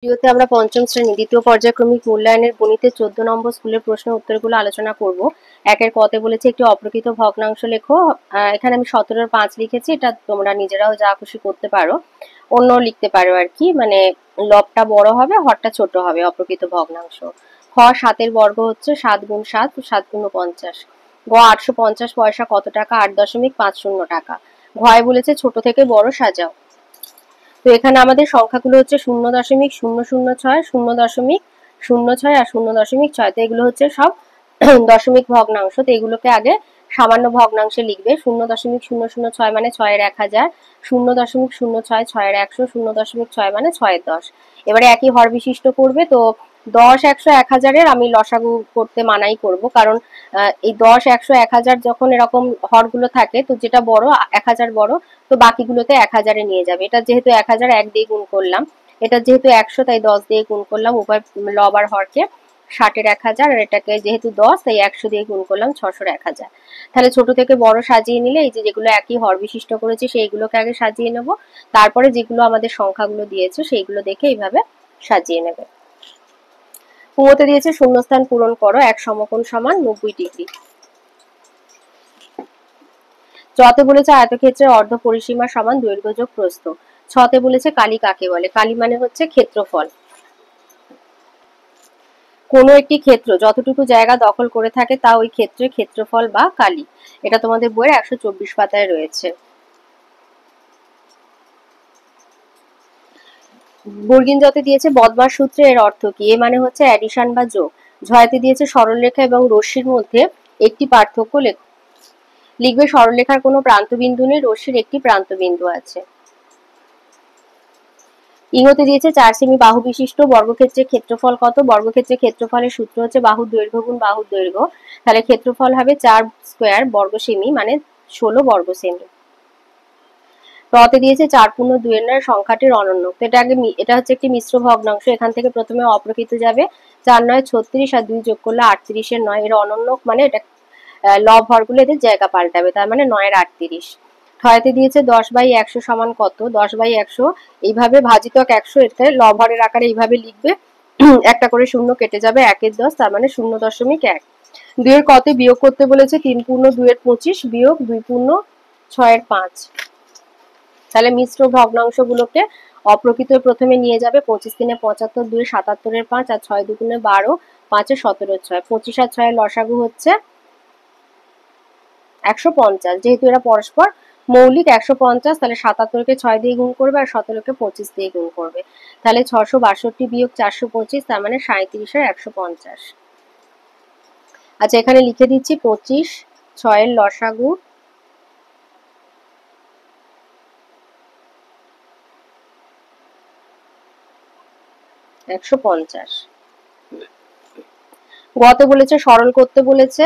ভিডিওতে আমরা পঞ্চম শ্রেণী দ্বিতীয় পর্যায়ক্রমিক মূল্যায়নের গণিতের 14 নম্বর স্কুলের প্রশ্ন উত্তরগুলো আলোচনা করব। একের কতে বলেছে একটি অপ্রকৃত ভগ্নাংশ লেখো। এখানে আমি 17-এর 5 লিখেছি, এটা তোমরা নিজেরাও যা খুশি করতে পারো, অন্য লিখতে পারো আর কি, মানে লবটা বড় হবে হরটা ছোট হবে। অপ্রকৃত ভগ্নাংশ। খ 7-এর বর্গ হচ্ছে 7 গুণ 7, 7 গুণ 50। গ 850 পয়সা কত টাকা? 8.50 টাকা। ঘয় বলেছে ছোট থেকে বড় সাজাও। তো এখানে আমাদের সংখ্যাগুলো হচ্ছে 0.006, 0.06 আর 0.6। তো এগুলো হচ্ছে সব দশমিক ভগ্নাংশ। তো এগুলোকে আগে সামান্য ভগ্নাংশে লিখবে। 0.006 মানে 6-এর 1000, 0.06 6-এর 100, 0.6 মানে 6-এর 10। এবারে একই হর বিশিষ্ট করবে। তো 10, 100, 1000-এর আমি লসাগু করতে মানাই করব, কারণ এই 10, 100, 1000 যখন এরকম হরগুলো থাকে, তো যেটা বড় 1000 বড়, তো বাকিগুলোতে 1000-এ নিয়ে যাবে। এটা যেহেতু 1000 1 দিয়ে গুণ করলাম, এটা যেহেতু 100 তাই 10 দিয়ে গুণ করলাম। উভয় লব আর হরকে 60-এর 1000, আর এটাকে যেহেতু 10 তাই 100 দিয়ে গুণ করলাম 600-এর 1000। তাহলে ছোট থেকে বড় সাজিয়ে নিলে এই যে যেগুলো একই হর বিশিষ্ট করেছি সেইগুলোকে আগে সাজিয়ে নেব, তারপরে যেগুলো আমাদের সংখ্যাগুলো দিয়েছে সেইগুলো দেখে এইভাবে সাজিয়ে নেবে। কুয়োতে দিয়েছে শূন্যস্থান পূরণ করো, এক সমকোণ সমান 90 ডিগ্রি। চতে বলেছে আয়তক্ষেত্রের অর্ধ পরিসীমা সমান দৈর্ঘ্য যোগ প্রস্থ। ছতে বলেছে কালি কাকে বলে? কালি মানে হচ্ছে ক্ষেত্রফল। কোনো একটি ক্ষেত্র যতটুকু জায়গা দখল করে থাকে তা ওই ক্ষেত্রের ক্ষেত্রফল বা কালি। এটা তোমাদের বইয়ের 124 পাতায় রয়েছে। বর্গিন জতে দিয়েছে বদমাস সূত্রে এর অর্থ কি? এ মানে হচ্ছে অ্যাডিশন বা যোগ। ঝয়তে দিয়েছে সরলরেখা এবং রশ্মির মধ্যে একটি পার্থক্য লেখো। লিখবে সরলরেখার কোনো প্রান্তবিন্দু নেই, রশ্মির একটি প্রান্তবিন্দু আছে। ইংতে দিয়েছে 4 সেমি বাহু বিশিষ্ট বর্গক্ষেত্রের ক্ষেত্রফল কত? বর্গক্ষেত্রের ক্ষেত্রফলের সূত্র হচ্ছে বাহুর দৈর্ঘ্য গুণ বাহুর দৈর্ঘ্য। তাহলে ক্ষেত্রফল হবে 4 স্কয়ার বর্গ সেমি মানে 16 বর্গ সেমি। রতে দিয়েছে 4×2 এর নয় সংখ্যাটির অনন্য। তো এটা হচ্ছে একটি মিশ্র ভগ্নাংশ। এখান থেকে প্রথমে অপ্রকৃত যাবে, 4×9 36 আর 2 যোগ করলে 38-এর 9। এর অনন্য মানে এটা লব হরগুলো এদের জায়গা পাল্টাবে, তার মানে 9-এর 38। ঠয়তে দিয়েছে 10/100 সমান কত? 10/100 এইভাবে ভাজিতক 100, এটা লব হরের আকারে এইভাবে লিখবে। একটা করে শূন্য কেটে যাবে, 1-এর 10 তার মানে 0.1। 2-এর কতে বিয়োগ করতে বলেছে 3×2-এর 25 বিয়োগ 2×6-এর 5। তাহলে মিশ্র ভগ্নাংশগুলোকে অপ্রকৃত প্রথমে নিয়ে যাবে। 25×3 = 75, 2 77-এর 5 আর 6 2 12, 5 17-এর 6। 25 আর 6-এর লসাগু হচ্ছে 150। যেহেতু এরা পরস্পর মৌলিক 150, তাহলে 77-কে 6 দিয়ে গুণ করবে আর 17-কে 25 দিয়ে গুণ করবে। তাহলে 662 বিয়োগ 425 তার মানে 37-এর 150। আচ্ছা, এখানে লিখে দিচ্ছি 25, 6-এর লসাগু 150। গতে বলেছে সরল করতে বলেছে।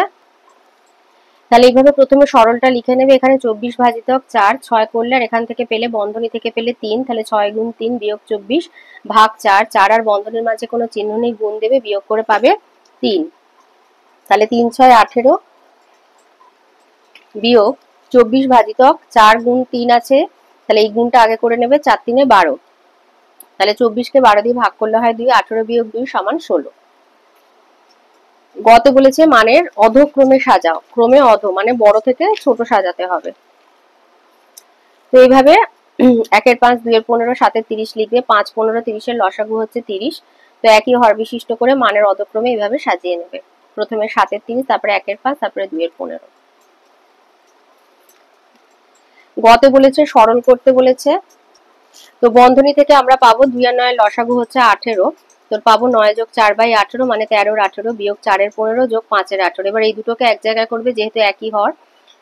তাহলে এইভাবে প্রথমে সরলটা লিখে নেবে। এখানে 24 ভাজিতক 4, 6 করলে আর এখান থেকে পেলে বন্ধনী থেকে পেলে 3, তাহলে 6×3 বিয়োগ 24 ভাগ 4। 4 আর বন্ধনীর মাঝে কোনো চিহ্ন নেই, গুণ দেবে, বিয়োগ করে পাবে 3। তাহলে 3 6 18 বিয়োগ 24 ভাজিতক 4 গুণ 3 আছে, তাহলে এই গুণটা আগে করে নেবে। 4 3 12, তাহলে 24-কে 12 দিয়ে ভাগ করলে হয় 2। 18 বিয়োগ 2 সমান 16। গতে বলেছে মানের অধক্রমে সাজাও। ক্রমে অধ মানে বড় থেকে ছোট সাজাতে হবে। তো এইভাবে 1-এর 5, 2-এর 15, 7-এর 30 লিখবে। 5 15 30-এর লসাগু হচ্ছে 30। তো একই হর বিশিষ্ট করে মানের অধক্রমে এইভাবে সাজিয়ে নেবে। প্রথমে 7-এর 30, তারপরে 1-এর 5, তারপরে 2-এর 15। গতে বলেছে সরল করতে বলেছে। তো বন্ধনী থেকে আমরা পাবো 2 আর 9-এর লসাগু হচ্ছে 18। তো পাবো 9 যোগ 4/18 মানে 13-এর 18 বিয়োগ 4-এর 15 যোগ 5-এর 18। এবার এই দুটোকে এক জায়গায় করবে, যেহেতু একই হর,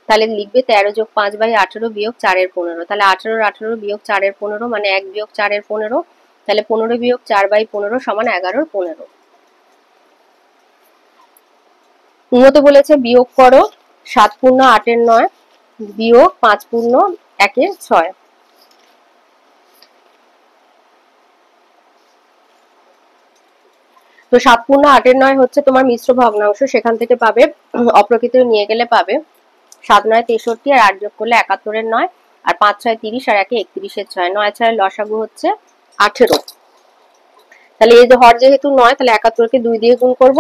তাহলে লিখবে 13 যোগ 5/18 বিয়োগ 4-এর 15। তাহলে 18-এর 18 বিয়োগ 4-এর 15 মানে 1 বিয়োগ 4-এর 15। তাহলে 15 বিয়োগ 4/15 সমান 11-এর 15। উন্নতে বলেছে বিয়োগ করো 7×8-এর 9 বিয়োগ 5×1-এর 6। তো 7×8-এর 9 হচ্ছে তোমার মিশ্র ভগ্নাংশ, সেখান থেকে পাবে অপ্রকৃত নিয়ে গেলে পাবে 7×9 63 আর 8 যোগ করলে 71-এর 9 আর 5×6 30 আর 1 31-এর 6। 9 6-এর লসাগু হচ্ছে 18। তাহলে এই যে হর যেহেতু 9 তাহলে 71কে 2 দিয়ে গুণ করব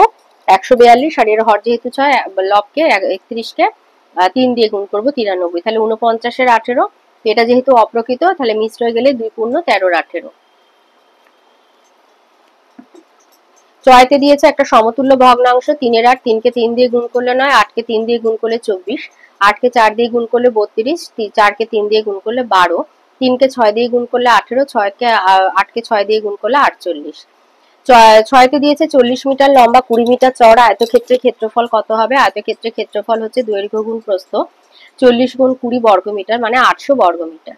142, আর এর হর যেহেতু 6 লবকে 31কে 3 দিয়ে গুণ করব 93, তাহলে 49 এর 18। এটা যেহেতু অপ্রকৃত তাহলে মিশ্র হয়ে গেলে 2 পূর্ণ 13 এর 18। চয়তে দিয়েছে একটা সমতুল্য ভগ্নাংশ 3 এর 8, 3কে 3 দিয়ে গুণ করলে 9, 8কে 3 দিয়ে গুণ করলে 24, 8কে 4 দিয়ে গুণ করলে 32, 4কে 3 দিয়ে গুণ করলে 12, 3কে 6 দিয়ে গুণ করলে 18, 8কে 6 দিয়ে গুণ করলে 48। ছয়তে দিয়েছে 40 মিটার লম্বা 20 মিটার চওড়া আয়তক্ষেত্রের ক্ষেত্রফল কত হবে? আয়তক্ষেত্রের ক্ষেত্রফল হচ্ছে দৈর্ঘ্য গুণ প্রস্থ 40 গুণ 20 বর্গমিটার মানে 800 বর্গমিটার।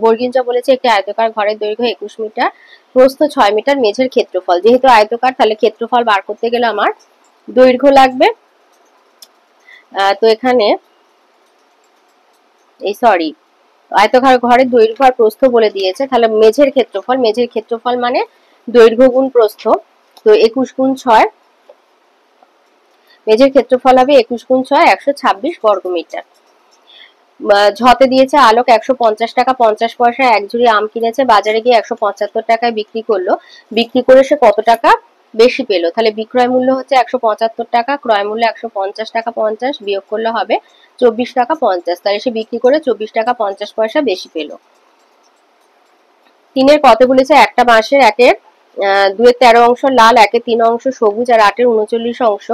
বর্গিঞ্চা বলেছে একটি আয়তকার ঘরের দৈর্ঘ্য 21 মিটার, প্রস্থ 6 মিটার, মেঝের ক্ষেত্রফল। যেহেতু আয়তকার তাহলে ক্ষেত্রফল বার করতে গেলে আমার দৈর্ঘ্য লাগবে। তো এখানে আয়তকার ঘরের দৈর্ঘ্য আর প্রস্থ বলে দিয়েছে, তাহলে মেঝের ক্ষেত্রফল মানে দৈর্ঘ্য গুণ প্রস্থ। তো 21 গুণ 6, মেঝের ক্ষেত্রফল হবে 21 গুণ 6 126 বর্গমিটার। ঝতে দিয়েছে আলোক 150 টাকা 50 পয়সা এক ঝুড়ি আম কিনেছে, বাজারে গিয়ে 175 টাকায় বিক্রি করলো। বিক্রি করে সে কত টাকা বেশি পেলো? তাহলে বিক্রয় মূল্য হচ্ছে 175 টাকা, ক্রয় মূল্য 150 টাকা 50, বিয়োগ করলে হবে 24 টাকা 50, তাহলে সে বিক্রি করে 24 টাকা 50 পয়সা বেশি পেলো। 3-এর কত বলেছে একটা বাঁশের 1-এর 2-এর 13 অংশ লাল, 1-এর 3 অংশ সবুজ আর 8-এর 39 অংশ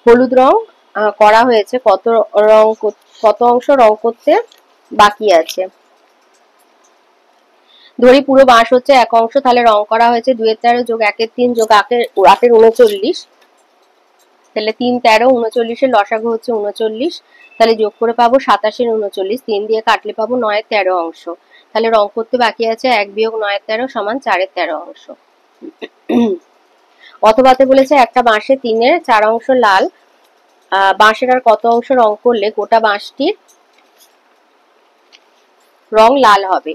হলুদ রং করা হয়েছে, কত অংশ রং করতে বাকি আছে? ধরি পুরো বাঁশ হচ্ছে 1 অংশ, তাহলে রং করা হয়েছে 2-এর 13 যোগ 1-এর 3 যোগ 8-এর 39, তাহলে 3 13 39-এর লসাগু হচ্ছে 39, তাহলে যোগ করে পাবো 27-এর 39, 3 দিয়ে কাটলে পাবো 9-এর 13 অংশ, তাহলে রং করতে বাকি আছে 1 বিয়োগ 9-এর 13 সমান 4-এর 13 অংশ। অথবাতে বলেছে একটা বাঁশে 3-এর 4 অংশ লাল, বাঁশের আর কত অংশ রং করলে গোটা বাঁশটির রং লাল হবে?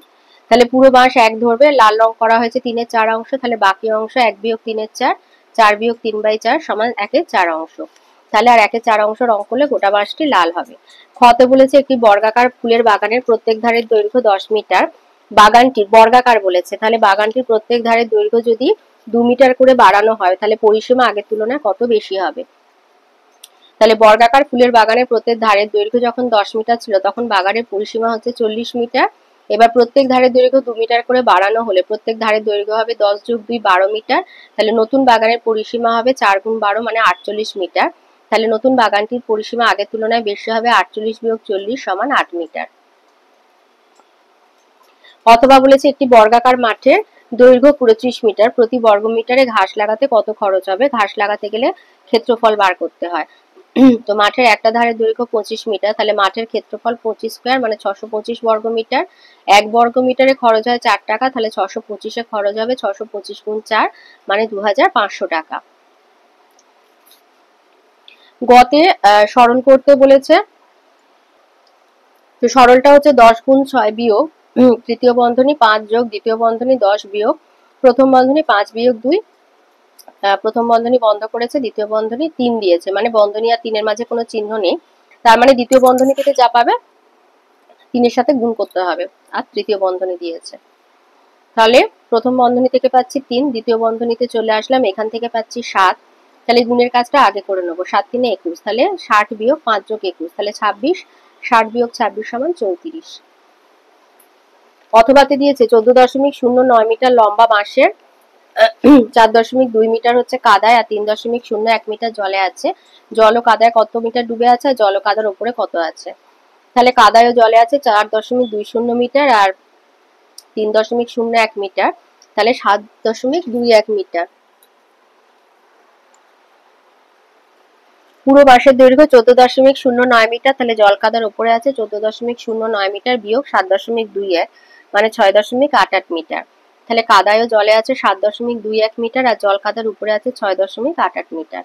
তাহলে পুরো বাঁশ 1 ধরবে, লাল রং করা হয়েছে 3-এর 4 অংশ, তাহলে বাকি অংশ 1 বিয়োগ 3-এর 4, 4 বিয়োগ 3/4 সমান 1-এর 4 অংশ, তাহলে আর 1-এর 4 অংশ রং করলে গোটা বাঁশটি লাল হবে। খতে বলেছে একটি বর্গাকার ফুলের বাগানের প্রত্যেক ধারের দৈর্ঘ্য 10 মিটার, বাগানটির বর্গাকার বলেছে, তাহলে বাগানটির প্রত্যেক ধারের দৈর্ঘ্য যদি 2 মিটার করে বাড়ানো হয় তাহলে পরিসীমা আগের তুলনায় কত বেশি হবে? তাহলে বর্গাকার ফুলের বাগানের প্রত্যেক ধারের দৈর্ঘ্য যখন 10 মিটার ছিল তখন বাগানের পরিসীমা হচ্ছে 40 মিটার। এবার প্রত্যেক ধারের দৈর্ঘ্য 2 মিটার করে বাড়ানো হলে প্রত্যেক ধারের দৈর্ঘ্য হবে 10 যোগ 2 12 মিটার, তাহলে নতুন বাগানের পরিসীমা হবে 4 গুণ 12 মানে 48 মিটার, তাহলে নতুন বাগানটির পরিসীমা আগের তুলনায় বেশি হবে, 48 বিয়োগ 40 সমান 8 মিটার। অথবা বলেছে একটি বর্গাকার মাঠের দৈর্ঘ্য 25 মিটার, প্রতি বর্গ মিটারে ঘাস লাগাতে কত খরচ হবে? ঘাস লাগাতে গেলে ক্ষেত্রফল বার করতে হয়। তো মাঠের একটা ধারের দৈর্ঘ্য 25 মিটার, তাহলে মাঠের ক্ষেত্রফল 25 স্কয়ার মানে 625 বর্গ মিটার, 1 বর্গ মিটারে খরচ হয় 4 টাকা, তাহলে 625-এ খরচ হবে 625 গুণ 4 মানে 2500 টাকা। গতে সরল করতে বলেছে, তো সরলটা হচ্ছে 10 গুণ 6 বিয়োগ তৃতীয় বন্ধনী 5 যোগ দ্বিতীয় বন্ধনী 10 বিয়োগ প্রথম বন্ধনী 5 বিয়োগ 2, প্রথম বন্ধনী বন্ধ করেছে, দ্বিতীয় বন্ধনী 3 দিয়েছে, মানে বন্ধনী আর 3-এর মাঝে কোনো চিহ্ন নেই, তার মানে দ্বিতীয় বন্ধনী থেকে যা পাবে 3-এর সাথে গুণ করতে হবে, আর তৃতীয় বন্ধনী দিয়েছে। তাহলে প্রথম বন্ধনী থেকে পাচ্ছি 3, দ্বিতীয় বন্ধনীতে চলে আসলাম, এখান থেকে পাচ্ছি 7, তাহলে গুণের কাজটা আগে করে নেবো, 7 3 21, তাহলে 60 বিয়োগ 5 যোগ 21 তাহলে 26, 60 বিয়োগ 26 সমান 34। অথবাতে দিয়েছে 14.09 মিটার লম্বা বাঁশের 4.2 মিটার হচ্ছে কাদায় আর 3.01 মিটার জলে আছে, জল ও কাদায় কত মিটার ডুবে আছে আর জল ও কাদার উপরে কত আছে? তাহলে কাদায় ও জলে আছে 4.20 মিটার আর 3.01 মিটার, তাহলে 7.21 মিটার। পুরো বাঁশের দৈর্ঘ্য 14.09 মিটার, তাহলে জল কাদার উপরে আছে 14.09 মিটার বিয়োগ 7.21 মানে 6.88 মিটার, তাহলে কাদায় ও জলে আছে 7.21 মিটার আর জল কাদার উপরে আছে 6.88 মিটার।